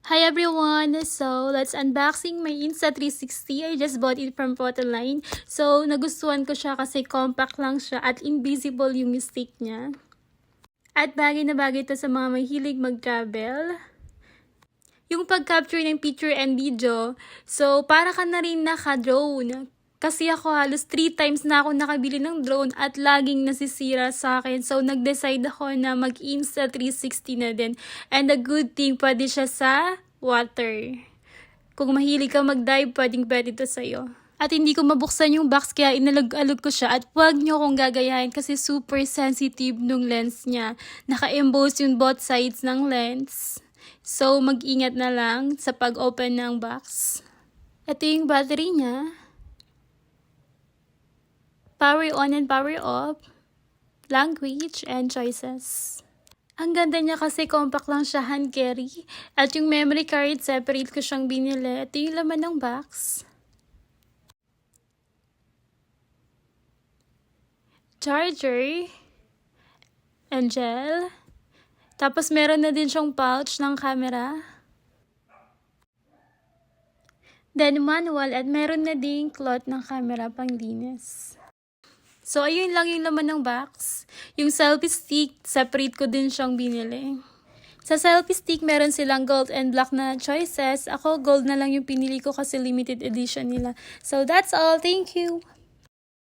Hi everyone! So, let's unboxing my Insta360. I just bought it from Photoline. So, nagustuhan ko siya kasi compact lang siya at invisible yung stick niya. At bagay na bagay ito sa mga mahilig mag-travel. Yung pag-capture ng picture and video, so para ka na rin naka-drone. Kasi ako halos 3 times na ako nakabili ng drone at laging nasisira sa akin. So, nag-decide ako na mag-Insta360 na din. And the good thing, pwede siya sa water. Kung mahilig ka mag-dive, pwede ito sa'yo. At hindi ko mabuksan yung box kaya inalog-alog ko siya. At huwag nyo kong gagayahin kasi super sensitive nung lens niya. Naka-emboss yung both sides ng lens. So, mag-ingat na lang sa pag-open ng box. Ito yung battery niya. Power on and power off, language, and choices. Ang ganda niya kasi compact lang siya, hand carry. At yung memory card, separate ko siyang binili. Ito yung laman ng box. Charger. And gel. Tapos meron na din siyang pouch ng camera. Then manual at meron na din cloth ng camera pang linis. So, ayun lang yung laman ng box. Yung selfie stick, separate ko din siyang binili. Sa selfie stick, meron silang gold and black na choices. Ako, gold na lang yung pinili ko kasi limited edition nila. So, that's all. Thank you!